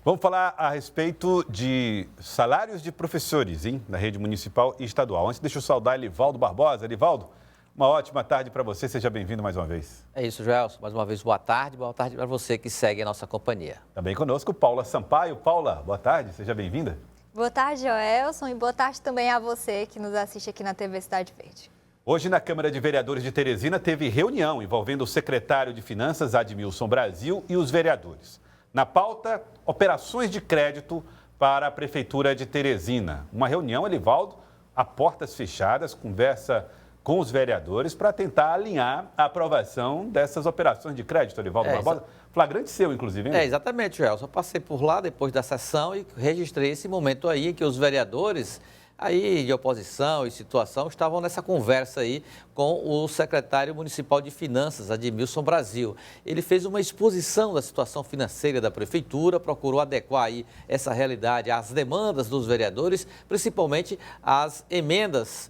Vamos falar a respeito de salários de professores, hein, na rede municipal e estadual. Antes, deixa eu saudar Elivaldo Barbosa. Elivaldo, uma ótima tarde para você. Seja bem-vindo mais uma vez. É isso, Joelson. Mais uma vez, boa tarde. Boa tarde para você que segue a nossa companhia. Também conosco, Paula Sampaio. Paula, boa tarde. Seja bem-vinda. Boa tarde, Joelson. E boa tarde também a você que nos assiste aqui na TV Cidade Verde. Hoje, na Câmara de Vereadores de Teresina, teve reunião envolvendo o secretário de Finanças, Admilson Brasil, e os vereadores. Na pauta, operações de crédito para a Prefeitura de Teresina. Uma reunião, Elivaldo, a portas fechadas, conversa com os vereadores para tentar alinhar a aprovação dessas operações de crédito, Elivaldo Barbosa. Flagrante seu, inclusive, hein? Exatamente, Joelson. Eu passei por lá depois da sessão e registrei esse momento aí em que os vereadores aí de oposição e situação estavam nessa conversa aí com o secretário municipal de Finanças, Admilson Brasil. Ele fez uma exposição da situação financeira da prefeitura, procurou adequar aí essa realidade às demandas dos vereadores, principalmente as emendas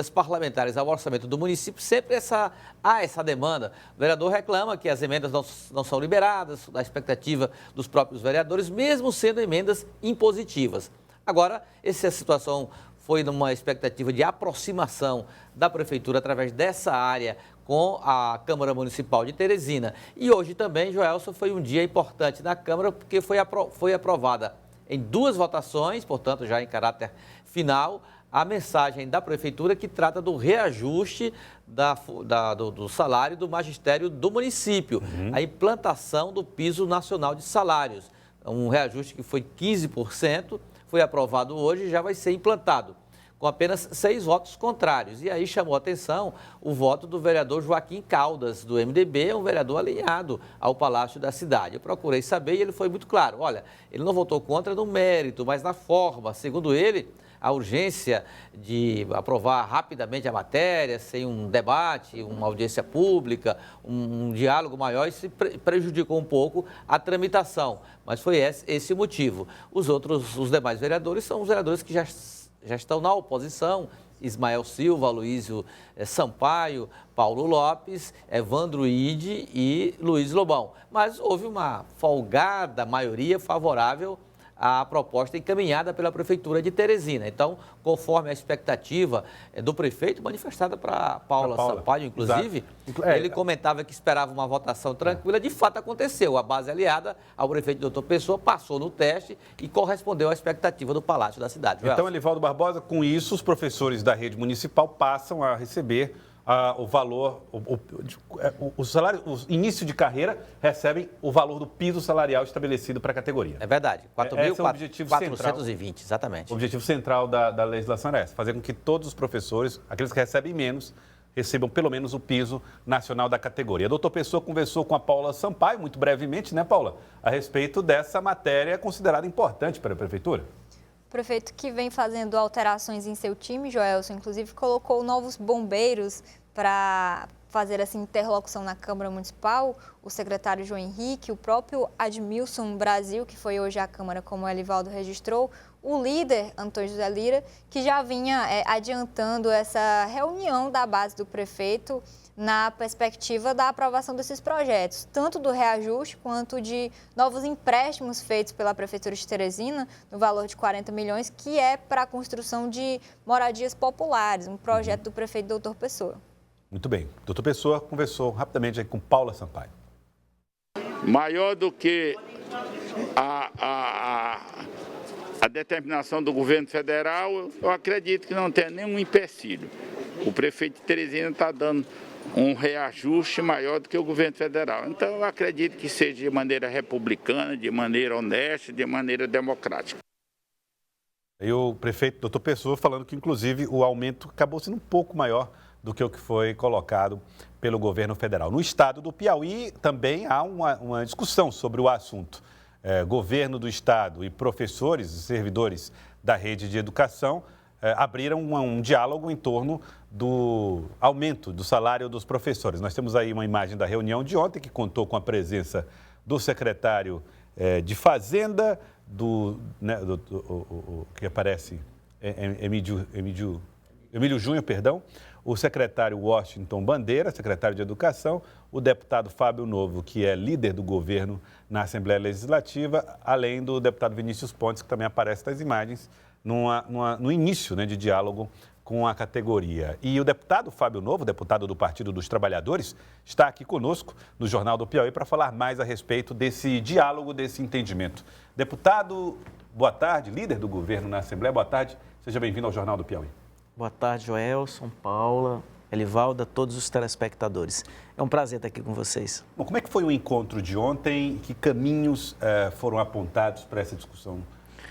parlamentares ao orçamento do município. Sempre há essa demanda. O vereador reclama que as emendas não são liberadas, da expectativa dos próprios vereadores, mesmo sendo emendas impositivas. Agora, essa situação foi numa expectativa de aproximação da Prefeitura através dessa área com a Câmara Municipal de Teresina. E hoje também, Joelson, foi um dia importante na Câmara porque foi aprovada em 2 votações, portanto já em caráter final, a mensagem da Prefeitura que trata do reajuste do salário do magistério do município, a implantação do piso nacional de salários. Um reajuste que foi 15%, foi aprovado hoje e já vai ser implantado, com apenas 6 votos contrários. E aí chamou a atenção o voto do vereador Joaquim Caldas, do MDB, um vereador alinhado ao Palácio da Cidade. Eu procurei saber e ele foi muito claro. Olha, ele não votou contra no mérito, mas na forma. Segundo ele, a urgência de aprovar rapidamente a matéria, sem um debate, uma audiência pública, um diálogo maior, isso prejudicou um pouco a tramitação. Mas foi esse o motivo. Os demais vereadores são os vereadores que já estão na oposição: Ismael Silva, Aloísio Sampaio, Paulo Lopes, Evandro Ide e Luiz Lobão. Mas houve uma folgada maioria favorável à proposta encaminhada pela Prefeitura de Teresina. Então, conforme a expectativa do prefeito, manifestada para Paula Sampaio, inclusive, ele comentava que esperava uma votação tranquila. De fato, aconteceu. A base aliada ao prefeito Dr. Pessoa passou no teste e correspondeu à expectativa do Palácio da Cidade. Então, Elivaldo Barbosa, com isso, os professores da rede municipal passam a receber o valor, o salário, o início de carreira recebem o valor do piso salarial estabelecido para a categoria. É verdade, 4.420, exatamente. O objetivo central da legislação era essa, fazer com que todos os professores, aqueles que recebem menos, recebam pelo menos o piso nacional da categoria. A doutor Pessoa conversou com a Paula Sampaio, muito brevemente, né, Paula, a respeito dessa matéria considerada importante para a Prefeitura. O prefeito que vem fazendo alterações em seu time, Joelson, inclusive colocou novos bombeiros para fazer essa interlocução na Câmara Municipal, o secretário João Henrique, o próprio Admilson Brasil, que foi hoje à Câmara, como o Elivaldo registrou, o líder, Antônio José Lira, que já vinha adiantando essa reunião da base do prefeito na perspectiva da aprovação desses projetos, tanto do reajuste quanto de novos empréstimos feitos pela Prefeitura de Teresina, no valor de 40 milhões, que é para a construção de moradias populares, um projeto do prefeito Doutor Pessoa. Muito bem. Doutor Pessoa conversou rapidamente aí com Paula Sampaio. Maior do que a determinação do governo federal, eu acredito que não tem nenhum empecilho. O prefeito de Teresina está dando um reajuste maior do que o governo federal. Então, eu acredito que seja de maneira republicana, de maneira honesta, de maneira democrática. E o prefeito, doutor Pessoa, falando que, inclusive, o aumento acabou sendo um pouco maior do que o que foi colocado pelo governo federal. No estado do Piauí, também há uma discussão sobre o assunto. Governo do estado e professores e servidores da rede de educação abriram um diálogo em torno do aumento do salário dos professores. Nós temos aí uma imagem da reunião de ontem, que contou com a presença do secretário de Fazenda, que aparece, Emílio Júnior, o secretário Washington Bandeira, secretário de Educação, o deputado Fábio Novo, que é líder do governo na Assembleia Legislativa, além do deputado Vinícius Pontes, que também aparece nas imagens, no início, né, de diálogo com a categoria. E o deputado Fábio Novo, deputado do Partido dos Trabalhadores, está aqui conosco no Jornal do Piauí para falar mais a respeito desse diálogo, desse entendimento. Deputado, boa tarde, líder do governo na Assembleia, boa tarde, seja bem-vindo ao Jornal do Piauí. Boa tarde, Joelson, Paula, Elivalda, todos os telespectadores. É um prazer estar aqui com vocês. Bom, como é que foi o encontro de ontem? Que caminhos foram apontados para essa discussão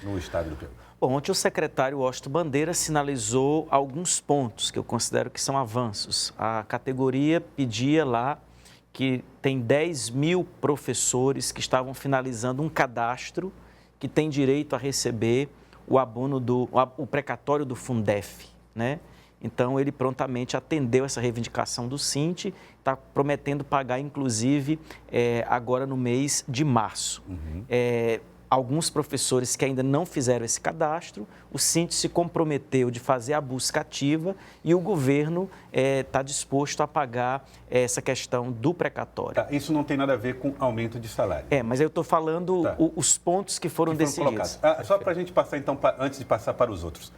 no estado do Piauí? Bom, ontem o secretário Washington Bandeira sinalizou alguns pontos que eu considero que são avanços. A categoria pedia lá que tem 10 mil professores que estavam finalizando um cadastro que tem direito a receber o abono o precatório do Fundef, né? Então, ele prontamente atendeu essa reivindicação do Sinte, está prometendo pagar, inclusive, agora no mês de março. Alguns professores que ainda não fizeram esse cadastro, o Sinte se comprometeu de fazer a busca ativa e o governo está disposto a pagar essa questão do precatório. Tá, isso não tem nada a ver com aumento de salário. Mas eu estou falando os pontos que foram decididos. Só para a gente passar, então, antes de passar para os outros,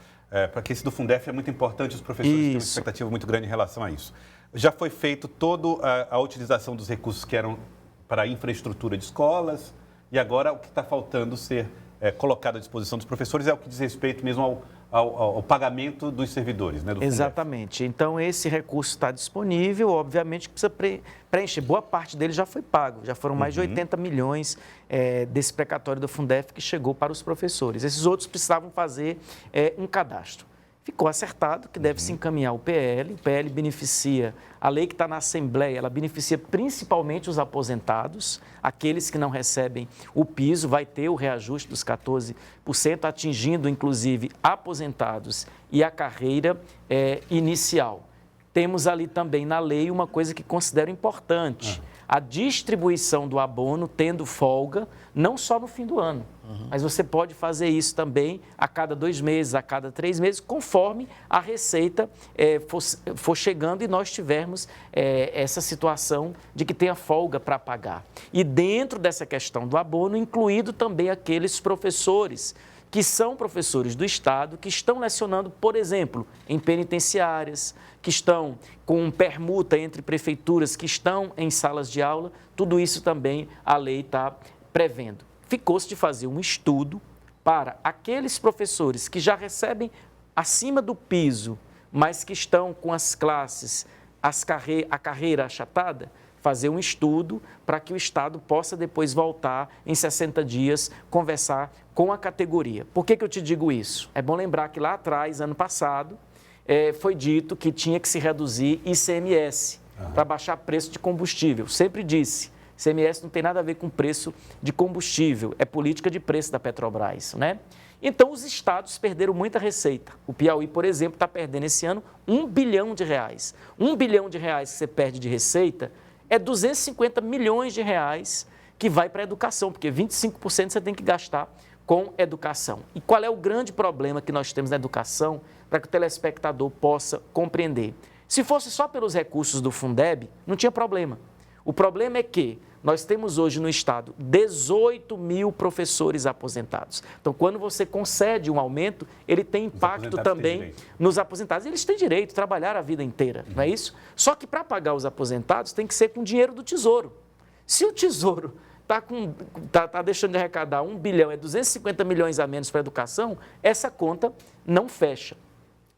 porque esse do Fundef é muito importante, os professores têm uma expectativa muito grande em relação a isso. Já foi feito toda a utilização dos recursos que eram para a infraestrutura de escolas, e agora o que está faltando ser colocado à disposição dos professores é o que diz respeito mesmo ao pagamento dos servidores, né, do Fundef. Exatamente. Então, esse recurso está disponível, obviamente que precisa preencher. Boa parte dele já foi pago, já foram mais de 80 milhões desse precatório do Fundef que chegou para os professores. Esses outros precisavam fazer um cadastro. Ficou acertado que deve se encaminhar o PL beneficia, a lei que está na Assembleia, ela beneficia principalmente os aposentados, aqueles que não recebem o piso, vai ter o reajuste dos 14%, atingindo inclusive aposentados e a carreira inicial. Temos ali também na lei uma coisa que considero importante, a distribuição do abono tendo folga, não só no fim do ano, mas você pode fazer isso também a cada 2 meses, a cada 3 meses, conforme a receita for chegando e nós tivermos essa situação de que tenha folga para pagar. E dentro dessa questão do abono, incluído também aqueles professores que são professores do Estado, que estão lecionando, por exemplo, em penitenciárias, que estão com permuta entre prefeituras, que estão em salas de aula, tudo isso também a lei está prevendo. Ficou-se de fazer um estudo para aqueles professores que já recebem acima do piso, mas que estão com as classes, a carreira achatada, fazer um estudo para que o Estado possa depois voltar em 60 dias, conversar com a categoria. Por que eu te digo isso? É bom lembrar que lá atrás, ano passado, foi dito que tinha que se reduzir ICMS para baixar preço de combustível. Sempre disse, ICMS não tem nada a ver com preço de combustível, é política de preço da Petrobras, né? Então, os estados perderam muita receita. O Piauí, por exemplo, está perdendo esse ano R$1 bilhão. R$1 bilhão que você perde de receita é 250 milhões de reais que vai para a educação, porque 25% você tem que gastar com educação. E qual é o grande problema que nós temos na educação para que o telespectador possa compreender? Se fosse só pelos recursos do Fundeb, não tinha problema. O problema é que nós temos hoje no Estado 18 mil professores aposentados. Então, quando você concede um aumento, ele tem impacto também nos aposentados. Eles têm direito a trabalhar a vida inteira, não é isso? Só que para pagar os aposentados tem que ser com dinheiro do Tesouro. Se o Tesouro está deixando de arrecadar 1 bilhão, 250 milhões a menos para a educação, essa conta não fecha.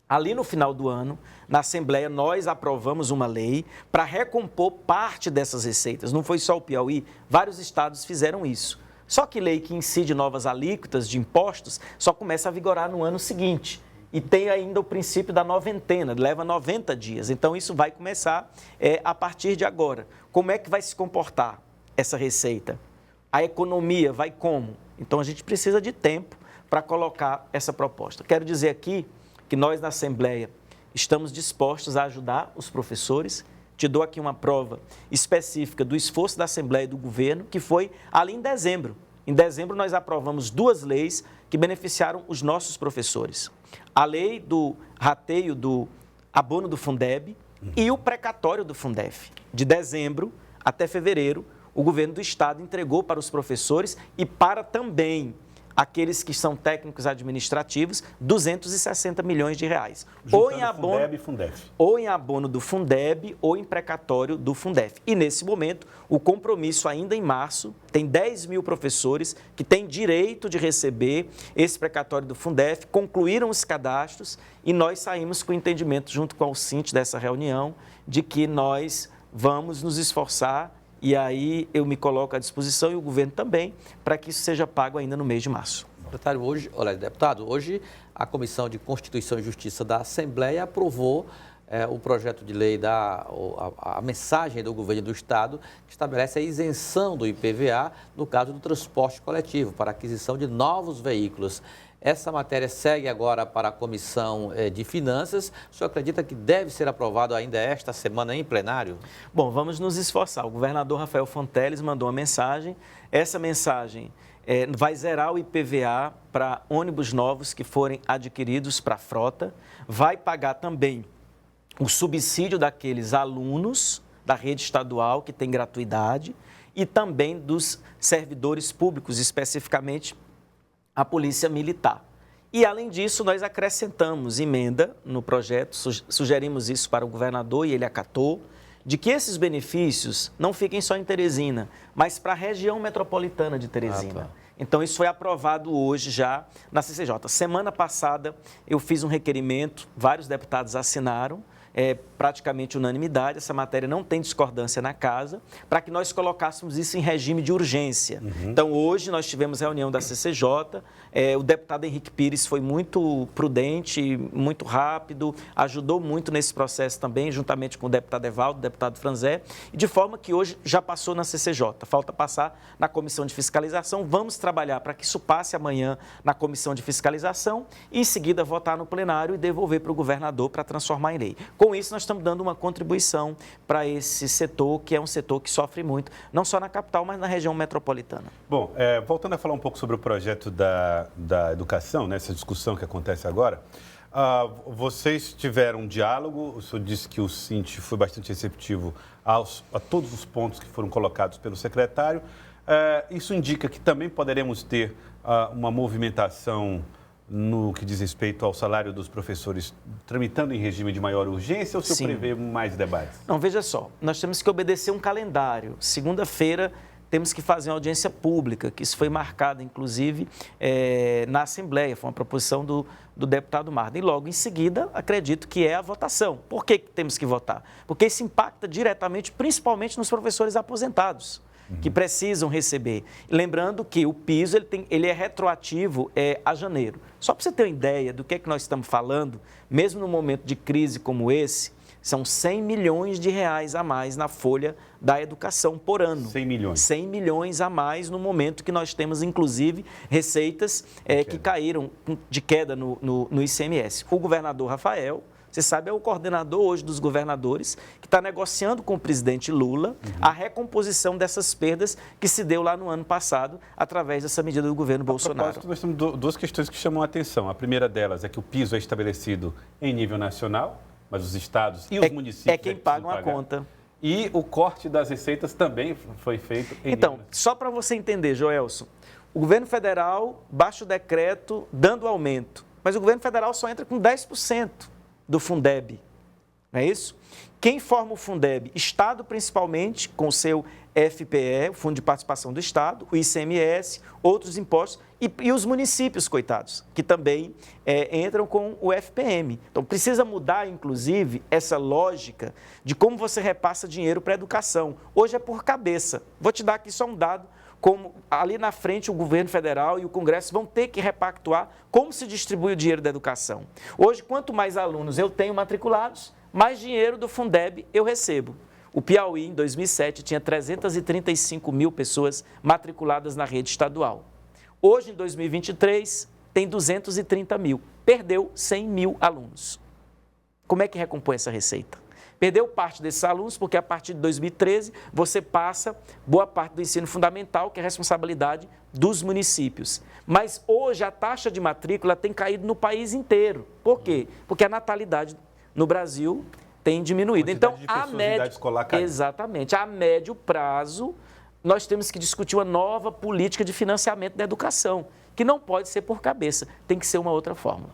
Ali no final do ano, na Assembleia, nós aprovamos uma lei para recompor parte dessas receitas. Não foi só o Piauí, vários estados fizeram isso. Só que lei que incide novas alíquotas de impostos só começa a vigorar no ano seguinte. E tem ainda o princípio da noventena, leva 90 dias. Então, isso vai começar a partir de agora. Como é que vai se comportar essa receita? A economia vai como? Então, a gente precisa de tempo para colocar essa proposta. Quero dizer aqui que nós, na Assembleia, estamos dispostos a ajudar os professores. Te dou aqui uma prova específica do esforço da Assembleia e do governo, que foi ali em dezembro. Em dezembro, nós aprovamos 2 leis que beneficiaram os nossos professores. A lei do rateio do abono do Fundeb e o precatório do Fundef. De dezembro até fevereiro, o governo do estado entregou para os professores e para também aqueles que são técnicos administrativos, 260 milhões de reais. Ou em abono, Fundeb e Fundef. ou em abono do Fundeb ou em precatório do Fundef. E nesse momento, o compromisso ainda em março, tem 10 mil professores que têm direito de receber esse precatório do Fundef, concluíram os cadastros e nós saímos com o entendimento, junto com o Cint dessa reunião, de que nós vamos nos esforçar. E aí eu me coloco à disposição e o governo também, para que isso seja pago ainda no mês de março. Deputado, hoje a Comissão de Constituição e Justiça da Assembleia aprovou o projeto de lei, a mensagem do governo do Estado, que estabelece a isenção do IPVA no caso do transporte coletivo, para aquisição de novos veículos. Essa matéria segue agora para a Comissão de Finanças. O senhor acredita que deve ser aprovado ainda esta semana em plenário? Bom, vamos nos esforçar. O governador Rafael Fonteles mandou uma mensagem. Essa mensagem vai zerar o IPVA para ônibus novos que forem adquiridos para a frota. Vai pagar também o subsídio daqueles alunos da rede estadual que tem gratuidade e também dos servidores públicos, especificamente a Polícia Militar. E, além disso, nós acrescentamos emenda no projeto, sugerimos isso para o governador e ele acatou, de que esses benefícios não fiquem só em Teresina, mas para a região metropolitana de Teresina. Então, isso foi aprovado hoje já na CCJ. Semana passada, eu fiz um requerimento, vários deputados assinaram, praticamente unanimidade, essa matéria não tem discordância na casa, para que nós colocássemos isso em regime de urgência. Então, hoje nós tivemos reunião da CCJ, o deputado Henrique Pires foi muito prudente, muito rápido, ajudou muito nesse processo também, juntamente com o deputado Evaldo, o deputado Franzé, de forma que hoje já passou na CCJ, falta passar na Comissão de Fiscalização, vamos trabalhar para que isso passe amanhã na Comissão de Fiscalização e em seguida votar no plenário e devolver para o governador para transformar em lei. Com isso, nós estamos dando uma contribuição para esse setor, que é um setor que sofre muito, não só na capital, mas na região metropolitana. Bom, voltando a falar um pouco sobre o projeto da educação, né, essa discussão que acontece agora, vocês tiveram um diálogo, o senhor disse que o Cint foi bastante receptivo a todos os pontos que foram colocados pelo secretário. Isso indica que também poderemos ter uma movimentação no que diz respeito ao salário dos professores, tramitando em regime de maior urgência, ou se o senhor prevê mais debates? Não, veja só, nós temos que obedecer um calendário. Segunda-feira temos que fazer uma audiência pública, que isso foi marcado, inclusive, na Assembleia, foi uma proposição do deputado Marden. E logo em seguida, acredito que é a votação. Por que temos que votar? Porque isso impacta diretamente, principalmente nos professores aposentados, que precisam receber. Lembrando que o piso ele é retroativo a janeiro. Só para você ter uma ideia do que nós estamos falando, mesmo num momento de crise como esse, são 100 milhões de reais a mais na folha da educação por ano. 100 milhões. 100 milhões a mais no momento que nós temos, inclusive, receitas que caíram de queda no ICMS. O governador Rafael, você sabe, é o coordenador hoje dos governadores, que está negociando com o presidente Lula a recomposição dessas perdas que se deu lá no ano passado, através dessa medida do governo Bolsonaro. A propósito, nós temos duas questões que chamam a atenção. A primeira delas é que o piso é estabelecido em nível nacional, mas os estados e os municípios... É quem pagam a conta. E o corte das receitas também foi feito em Então, nível... só para você entender, Joelson, o governo federal baixa o decreto dando aumento, mas o governo federal só entra com 10%. Do Fundeb, não é isso? Quem forma o Fundeb? Estado, principalmente, com o seu FPE, o Fundo de Participação do Estado, o ICMS, outros impostos, e os municípios, coitados, que também entram com o FPM. Então, precisa mudar, inclusive, essa lógica de como você repassa dinheiro para a educação. Hoje é por cabeça. Vou te dar aqui só um dado. Como ali na frente o governo federal e o Congresso vão ter que repactuar como se distribui o dinheiro da educação. Hoje, quanto mais alunos eu tenho matriculados, mais dinheiro do Fundeb eu recebo. O Piauí, em 2007, tinha 335 mil pessoas matriculadas na rede estadual. Hoje, em 2023, tem 230 mil. Perdeu 100 mil alunos. Como é que recompõe essa receita? Perdeu parte desses alunos, porque a partir de 2013 você passa boa parte do ensino fundamental, que é responsabilidade dos municípios. Mas hoje a taxa de matrícula tem caído no país inteiro. Por quê? Porque a natalidade no Brasil tem diminuído. Quantidade Então, de pessoas em idade escolar caiu. exatamente, a médio prazo, nós temos que discutir uma nova política de financiamento da educação, que não pode ser por cabeça, tem que ser uma outra fórmula.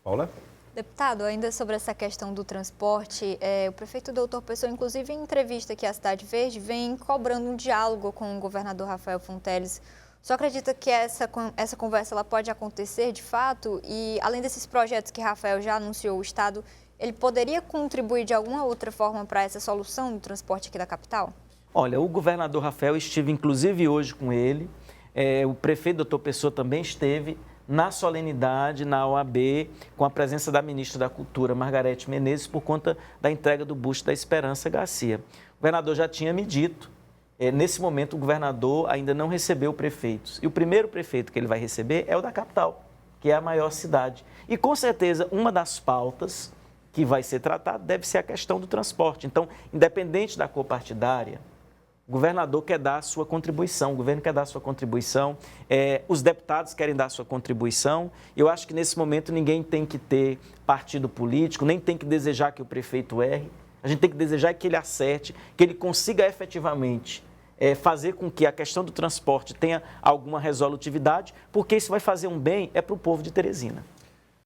Paula? Deputado, ainda sobre essa questão do transporte, o prefeito Doutor Pessoa, inclusive em entrevista aqui à Cidade Verde, vem cobrando um diálogo com o governador Rafael Fonteles. Só acredita que essa conversa ela pode acontecer de fato? E além desses projetos que Rafael já anunciou, o Estado, ele poderia contribuir de alguma outra forma para essa solução do transporte aqui da capital? Olha, o governador Rafael, estive inclusive hoje com ele, o prefeito Doutor Pessoa também esteve na solenidade, na OAB, com a presença da ministra da Cultura, Margarete Menezes, por conta da entrega do busto da Esperança Garcia. O governador já tinha me dito, nesse momento o governador ainda não recebeu prefeitos. E o primeiro prefeito que ele vai receber é o da capital, que é a maior cidade. E com certeza uma das pautas que vai ser tratada deve ser a questão do transporte. Então, independente da cor partidária, o governador quer dar a sua contribuição, o governo quer dar a sua contribuição, os deputados querem dar a sua contribuição. Eu acho que nesse momento ninguém tem que ter partido político, nem tem que desejar que o prefeito erre. A gente tem que desejar que ele acerte, que ele consiga efetivamente fazer com que a questão do transporte tenha alguma resolutividade, porque isso vai fazer um bem para o povo de Teresina.